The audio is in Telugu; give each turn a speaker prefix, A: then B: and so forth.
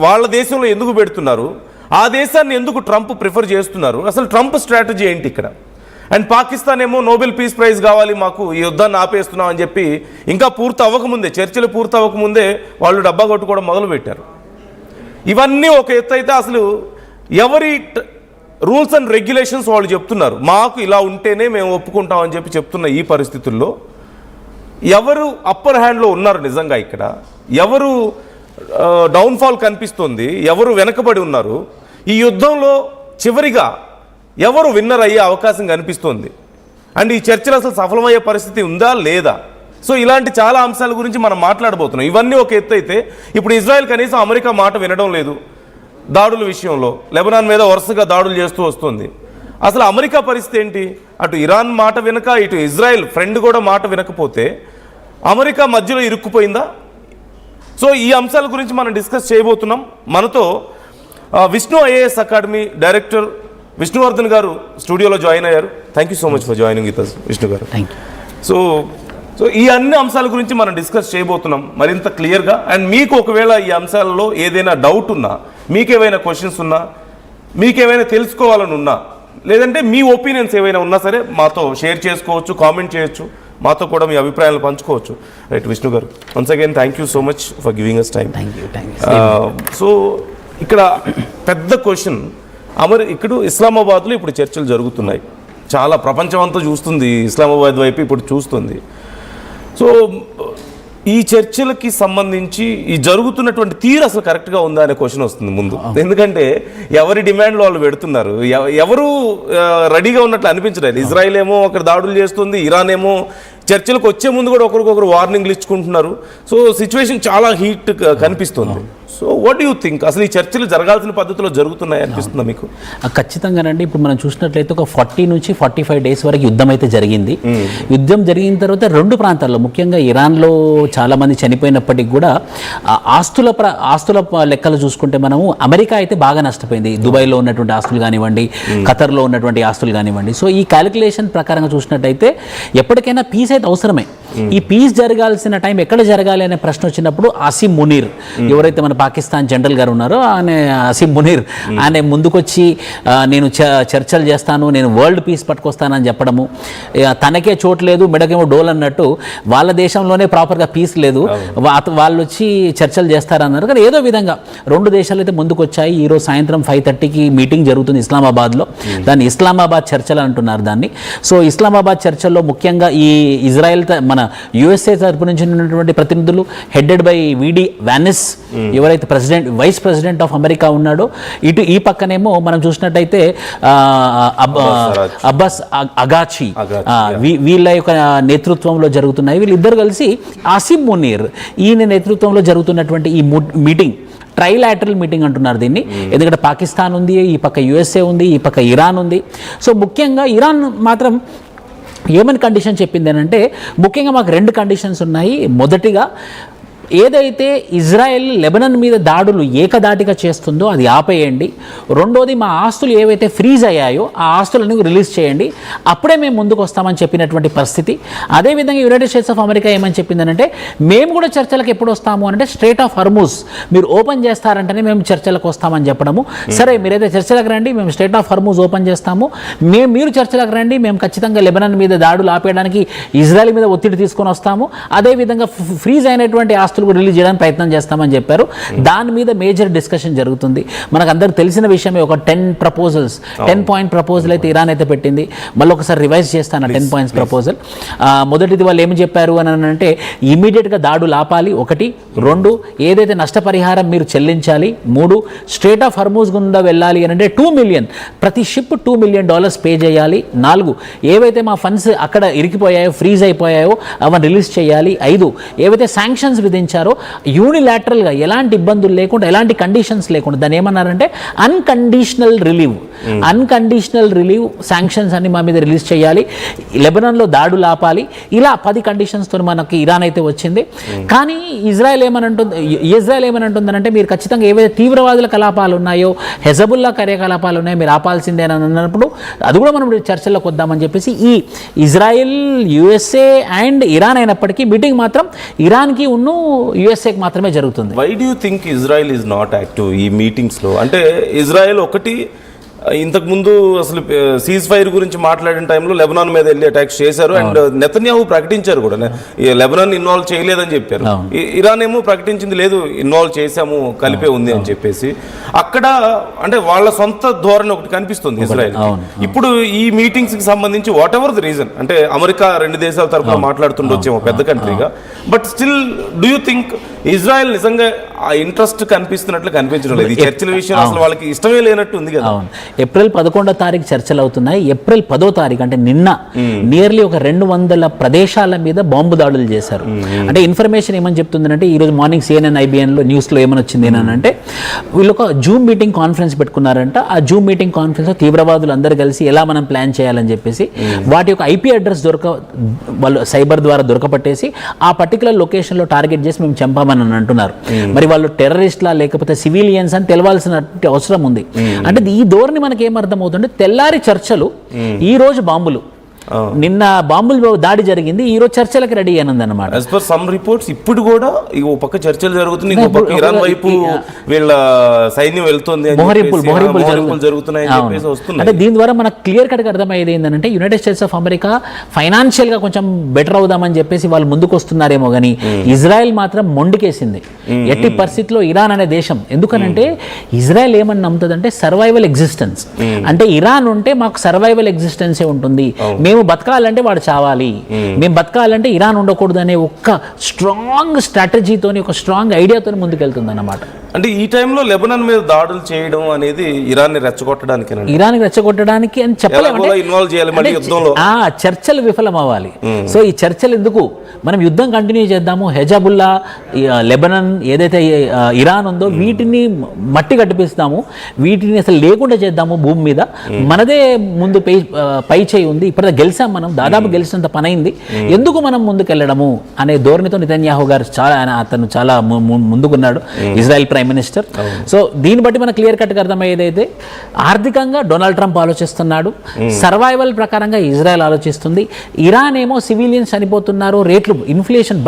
A: వాళ్ళ దేశంలో ఎందుకు పెడుతున్నారు, ఆ దేశాన్ని ఎందుకు ట్రంప్ ప్రిఫర్ చేస్తున్నారు, అసలు ట్రంప్ స్ట్రాటజీ ఏంటి ఇక్కడ? అండ్ పాకిస్తాన్ ఏమో నోబెల్ పీస్ ప్రైజ్ కావాలి మాకు, ఈ యుద్ధాన్ని ఆపేస్తున్నాం అని చెప్పి ఇంకా పూర్తి అవ్వకముందే, చర్చలు పూర్తి అవ్వకముందే వాళ్ళు డబ్బా కొట్టుకోవడం మొదలుపెట్టారు. ఇవన్నీ ఒక ఎత్తు అయితే, అసలు ఎవరి రూల్స్ అండ్ రెగ్యులేషన్స్ వాళ్ళు చెప్తున్నారు, మాకు ఇలా ఉంటేనే మేము ఒప్పుకుంటామని చెప్పి చెప్తున్న ఈ పరిస్థితుల్లో ఎవరు అప్పర్ హ్యాండ్లో ఉన్నారు నిజంగా? ఇక్కడ ఎవరు డౌన్ఫాల్ కనిపిస్తుంది, ఎవరు వెనకబడి ఉన్నారు? ఈ యుద్ధంలో చివరిగా ఎవరు విన్నర్ అయ్యే అవకాశం కనిపిస్తుంది? అండ్ ఈ చర్చలు అసలు సఫలమయ్యే పరిస్థితి ఉందా లేదా? సో ఇలాంటి చాలా అంశాల గురించి మనం మాట్లాడబోతున్నాం. ఇవన్నీ ఒక ఎత్తు అయితే, ఇప్పుడు ఇజ్రాయెల్ కనీసం అమెరికా మాట వినడం లేదు దాడుల విషయంలో. లెబనాన్ మీద వరుసగా దాడులు చేస్తూ వస్తుంది. అసలు అమెరికా పరిస్థితి ఏంటి? అటు ఇరాన్ మాట వినక, ఇటు ఇజ్రాయెల్ ఫ్రెండ్ కూడా మాట వినకపోతే అమెరికా మధ్యలో ఇరుక్కుపోయిందా? సో ఈ అంశాల గురించి మనం డిస్కస్ చేయబోతున్నాం. మనతో Vishnu IAS academy director Vishnuvardhan గారు స్టూడియోలో జాయిన్ అయ్యారు. Thank you so much for joining with us Vishnu గారు. సో ఈ అన్ని అంశాల గురించి మనం డిస్కస్ చేయబోతున్నాం మరింత క్లియర్గా. అండ్ మీకు ఒకవేళ ఈ అంశాలలో ఏదైనా డౌట్ ఉన్నా, మీకేమైనా క్వశ్చన్స్ ఉన్నా, మీకేమైనా తెలుసుకోవాలని ఉన్నా, లేదంటే మీ ఒపీనియన్స్ ఏవైనా ఉన్నా సరే మాతో షేర్ చేసుకోవచ్చు, కామెంట్ చేయొచ్చు, మాతో కూడా మీ అభిప్రాయాలు పంచుకోవచ్చు. Right Vishnu garu, once again thank you so much for giving us time. So ఇక్కడ పెద్ద క్వశ్చన్, ఇక్కడ ఇస్లామాబాద్లో ఇప్పుడు చర్చలు జరుగుతున్నాయి. చాలా ప్రపంచం అంతా చూస్తుంది, ఇస్లామాబాద్ వైపు ఇప్పుడు చూస్తుంది. సో ఈ చర్చలకి సంబంధించి ఈ జరుగుతున్నటువంటి తీరు అసలు కరెక్ట్గా ఉందా అనే క్వశ్చన్ వస్తుంది ముందు. ఎందుకంటే ఎవరి డిమాండ్లు వాళ్ళు పెడుతున్నారు, ఎవరు రెడీగా ఉన్నట్లు అనిపించలేదు. ఇజ్రాయెల్ ఏమో అక్కడ దాడులు చేస్తుంది, ఇరాన్ ఏమో చర్చలకు వచ్చే ముందు కూడా ఒకరికొకరు వార్నింగ్లు ఇచ్చుకుంటున్నారు. సో సిచ్యువేషన్ చాలా హీట్ కనిపిస్తుంది. సో వాట్ యూ థింక్, అసలు ఈ చర్చలు జరగాల్సిన పద్ధతిలో జరుగుతున్నాయి అనిపిస్తుందా మీకు?
B: ఖచ్చితంగానండి. ఇప్పుడు మనం చూసినట్లయితే ఒక 40 నుంచి 45 డేస్ వరకు యుద్ధం అయితే జరిగింది. యుద్ధం జరిగిన తర్వాత రెండు ప్రాంతాల్లో, ముఖ్యంగా ఇరాన్లో చాలా మంది చనిపోయినప్పటికీ కూడా ఆస్తుల లెక్కలు చూసుకుంటే మనము అమెరికా అయితే బాగా నష్టపోయింది. దుబాయ్లో ఉన్నటువంటి ఆస్తులు కానివ్వండి, ఖతర్లో ఉన్నటువంటి ఆస్తులు కానివ్వండి. సో ఈ క్యాలిక్యులేషన్ ప్రకారంగా చూసినట్టయితే ఎప్పటికైనా పీస్ అయితే అవసరమే. ఈ పీస్ జరగాల్సిన టైం ఎక్కడ జరగాలి అనే ప్రశ్న వచ్చినప్పుడు అసీం మునీర్, ఎవరైతే మన పాకిస్తాన్ జనరల్ గారు ఉన్నారో ఆయన అసీం మునీర్, ఆయన ముందుకొచ్చి నేను చర్చలు చేస్తాను, నేను వరల్డ్ పీస్ పట్టుకొస్తానని చెప్పడము, తనకే చోటు లేదు మెడకేమో డోల్ అన్నట్టు, వాళ్ళ దేశంలోనే ప్రాపర్గా పీస్ లేదు, వాళ్ళు వచ్చి చర్చలు చేస్తారన్నారు. కానీ ఏదో విధంగా రెండు దేశాలు అయితే ముందుకు వచ్చాయి. ఈరోజు సాయంత్రం 5:30కి మీటింగ్ జరుగుతుంది ఇస్లామాబాద్లో. దాన్ని ఇస్లామాబాద్ చర్చలు అంటున్నారు దాన్ని. సో ఇస్లామాబాద్ చర్చల్లో ముఖ్యంగా ఈ ఇజ్రాయెల్ మన యుఎస్ఏ తరపు నుంచి ఉన్నటువంటి ప్రతినిధులు హెడెడ్ బై విడి వానిస్, ఎవరైతే వైస్ ప్రెసిడెంట్ ఆఫ్ అమెరికా ఉన్నాడో, ఇటు ఈ పక్కనేమో మనం చూసినట్టయితే అబ్బాస్ అగాచి, వీళ్ళ యొక్క నేతృత్వంలో జరుగుతున్నాయి. వీళ్ళిద్దరు కలిసి అసీం మునీర్ ఈయన నేతృత్వంలో జరుగుతున్నటువంటి ఈ మీటింగ్ ట్రైలాటరల్ మీటింగ్ అంటున్నారు దీన్ని. ఎందుకంటే పాకిస్తాన్ ఉంది, ఈ పక్క యుఎస్ఏ ఉంది, ఈ పక్క ఇరాన్ ఉంది. సో ముఖ్యంగా ఇరాన్ మాత్రం ఏమని కండిషన్ చెప్పింది అంటే, ముఖ్యంగా మాకు 2 కండిషన్స్ ఉన్నాయి. మొదటిగా, ఏదైతే ఇజ్రాయెల్ లెబనాన్ మీద దాడులు ఏకదాటిగా చేస్తుందో అది ఆపేయండి. రెండోది, మా ఆస్తులు ఏవైతే ఫ్రీజ్ అయ్యాయో ఆ ఆస్తులను రిలీజ్ చేయండి, అప్పుడే మేము ముందుకు వస్తామని చెప్పినటువంటి పరిస్థితి. అదేవిధంగా యునైటెడ్ స్టేట్స్ ఆఫ్ అమెరికా ఏమని చెప్పిందనంటే, మేము కూడా చర్చలకు ఎప్పుడు వస్తాము అంటే స్ట్రేట్ ఆఫ్ హర్మూజ్ మీరు ఓపెన్ చేస్తారంటేనే మేము చర్చలకు వస్తామని చెప్పడము. సరే మీరైతే చర్చలకు రండి, మేము స్ట్రేట్ ఆఫ్ హర్మూజ్ ఓపెన్ చేస్తాము, మీరు చర్చలకు రండి, మేము ఖచ్చితంగా లెబనాన్ మీద దాడులు ఆపేయడానికి ఇజ్రాయెల్ మీద ఒత్తిడి తీసుకొని వస్తాము, అదేవిధంగా ఫ్రీజ్ అయినటువంటి ఆస్తులు రిలీజ్ చేయడానికి ప్రయత్నం చేస్తామని చెప్పారు. దాని మీద మేజర్ డిస్కషన్ జరుగుతుంది. మనకు అందరికి తెలిసిన విషయమే, ఒక 10 పాయింట్ ప్రపోజల్ అయితే ఇరాన్ అయితే పెట్టింది. మళ్ళీ ఒకసారి రివైజ్ చేస్తాను 10 పాయింట్స్ ప్రపోజల్. మొదటిది వాళ్ళు ఏమి చెప్పారు అని అంటే, ఇమీడియట్గా దాడులు ఆపాలి 1, 2 ఏదైతే నష్టపరిహారం మీరు చెల్లించాలి, 3 స్ట్రేట్ ఆఫ్ హర్మూజ్ గుండా వెళ్ళాలి అని అంటే $2 మిలియన్ ప్రతి షిప్ $2 మిలియన్ పే చేయాలి, 4 ఏవైతే మా ఫండ్స్ అక్కడ ఇరికిపోయాయో ఫ్రీజ్ అయిపోయాయో అవన్నీ రిలీజ్ చేయాలి, 5 ఏవైతే శాంక్షన్స్ విధించారో యూనిలాటరల్గా ఎలాంటి ఇబ్బందులు లేకుండా, ఎలాంటి కండిషన్స్ లేకుండా, దాన్ని ఏమన్నారంటే అన్కండిషనల్ రిలీవ్ శాంక్షన్స్ అన్ని మా మీద రిలీజ్ చేయాలి, లెబనాన్లో దాడులు ఆపాలి. ఇలా 10 కండిషన్స్తో మనకి ఇరాన్ అయితే వచ్చింది. కానీ ఇజ్రాయెల్ ఏమనంటుందంటే, మీరు ఖచ్చితంగా ఏవైతే తీవ్రవాదుల కలాపాలు ఉన్నాయో, హెజబుల్లా కార్యకలాపాలు ఉన్నాయో మీరు ఆపాల్సిందే అని అన్నప్పుడు అది కూడా మనం చర్చల్లోకి వద్దామని చెప్పేసి ఈ ఇజ్రాయెల్, యుఎస్ఏ అండ్ ఇరాన్ అయినప్పటికీ మీటింగ్ మాత్రం ఇరాన్కి యుఎస్ఏకి మాత్రమే జరుగుతుంది.
A: Why do you think Israel is not active ఈ మీటింగ్స్లో? అంటే ఇజ్రాయెల్ ఒకటి ఇంతకుముందు అసలు సీజ్ ఫైర్ గురించి మాట్లాడిన టైంలో లెబనాన్ మీద వెళ్ళి అటాక్స్ చేశారు. అండ్ నెతన్యాహు ప్రకటించారు కూడా లెబనాన్ ఇన్వాల్వ్ చేయలేదని చెప్పారు. ఇరాన్ ఏమో ప్రకటించింది లేదు, ఇన్వాల్వ్ చేశాము, కలిపే ఉంది అని చెప్పేసి. అక్కడ అంటే వాళ్ళ సొంత ధోరణి ఒకటి కనిపిస్తుంది ఇజ్రాయెల్. ఇప్పుడు ఈ మీటింగ్స్ కి సంబంధించి వాట్ ఎవర్ ది రీజన్, అంటే అమెరికా 2 దేశాల తరఫున మాట్లాడుతుండొచ్చేమో పెద్ద కంట్రీగా, but still do you think Israel నిజంగా ఆ ఇంట్రెస్ట్ కనిపిస్తున్నట్లు కనిపించడం లేదు? ఈ చర్చల విషయం అసలు వాళ్ళకి ఇష్టమే లేనట్టు ఉంది కదా.
B: ఏప్రిల్ 11వ తారీఖు చర్చలు అవుతున్నాయి. ఏప్రిల్ 10వ తారీఖు అంటే నిన్న నియర్లీ ఒక 200 ప్రదేశాల మీద బాంబు దాడులు చేశారు. అంటే ఇన్ఫర్మేషన్ ఏమని చెప్తుందంటే ఈరోజు మార్నింగ్ CNN IBNలో న్యూస్లో ఏమని వచ్చింది అంటే వీళ్ళు ఒక జూమ్ మీటింగ్ కాన్ఫరెన్స్ పెట్టుకున్నారంట. ఆ జూమ్ మీటింగ్ కాన్ఫరెన్స్లో తీవ్రవాదులు అందరూ కలిసి ఎలా మనం ప్లాన్ చేయాలని చెప్పేసి వాటి యొక్క IP అడ్రస్ వాళ్ళు సైబర్ ద్వారా దొరకపట్టేసి ఆ పర్టికులర్ లొకేషన్లో టార్గెట్ చేసి మేము చంపామని అంటున్నారు. మరి వాళ్ళు టెర్రరిస్ట్లా లేకపోతే సివిలియన్స్ అని తెలవాల్సిన అవసరం ఉంది. అంటే ఈ ధోరణి మనకి ఏమర్థమవుతుంటే తెల్లారి చర్చలు, ఈ రోజు బాంబులు. నిన్న బాంబులు దాడి జరిగింది, ఈ రోజు చర్చలకు రెడీ అయినది అనమాట.
A: యాజ్ పర్ సమ్ రిపోర్ట్స్ ఇప్పుడు కూడా ఓ పక్క చర్చలు జరుగుతున్నాయి, ఇంకో పక్క ఇరాన్ వైపు వీళ్ళ సైన్యం వెళ్తుంది, జరుగుతున్నాయి.
B: అంటే దీని ద్వారా మనకు క్లియర్ కట్ గా అర్థమయ్యేది ఏంటంటే United states of America financial గా కొంచెం బెటర్ అవుదామని చెప్పేసి వాళ్ళు ముందుకు వస్తున్నారేమో కానీ ఇజ్రాయెల్ మాత్రం మొండికేసింది. ఎట్టి పరిస్థితిలో ఇరాన్ అనే దేశం, ఎందుకనంటే ఇజ్రాయెల్ ఏమని నమ్ముతుందంటే సర్వైవల్ ఎగ్జిస్టెన్స్. అంటే ఇరాన్ ఉంటే మాకు సర్వైవల్ ఎగ్జిస్టెన్సే ఉంటుంది, మేము బతకాలంటే వాడు చావాలి, మేము బతకాలంటే ఇరాన్ ఉండకూడదు అనే ఒక స్ట్రాంగ్ స్ట్రాటజీతోని, ఒక స్ట్రాంగ్ ఐడియాతో ముందుకెళ్తుంది అన్నమాట.
A: అంటే ఈ టైంలో లెబనాన్ మీద దాడులు చేయడం అనేది ఇరాన్ని రెచ్చగొట్టడానికి
B: అని చెప్పలేము.
A: ఇన్వాల్వ్ చేయాలి మళ్ళీ యుద్ధంలో.
B: చర్చలు విఫలం అవ్వాలి. సో ఈ చర్చలు ఎందుకు, మనం యుద్ధం కంటిన్యూ చేద్దాము. హెజబుల్లా, లెబనాన్ ఏదైతే ఇరాన్ ఉందో వీటిని మట్టి కట్టిపిస్తాము, వీటిని అసలు లేకుండా చేద్దాము భూమి మీద. మనదే ముందు పై చేయి ఉంది, ఇప్పుడు గెలిచాం మనం, దాదాపు గెలిచినంత పని అయింది, ఎందుకు మనం ముందుకెళ్ళడము అనే ధోరణితో నెతన్యాహు గారు అతను చాలా ముందుకున్నాడు, ఇజ్రాయెల్ ప్రైమ్ మినిస్టర్. సో దీన్ని బట్టి మనకు క్లియర్ కట్గా అర్థమయ్యేదైతే ఆర్థికంగా డొనాల్డ్ ట్రంప్ ఆలోచిస్తున్నాడు, సర్వైవల్ ప్రకారంగా ఇజ్రాయెల్ ఆలోచిస్తుంది. ఇరాన్ ఏమో సివిలియన్స్ చనిపోతున్నారు, రేట్లు ఇన్ఫ్లేషన్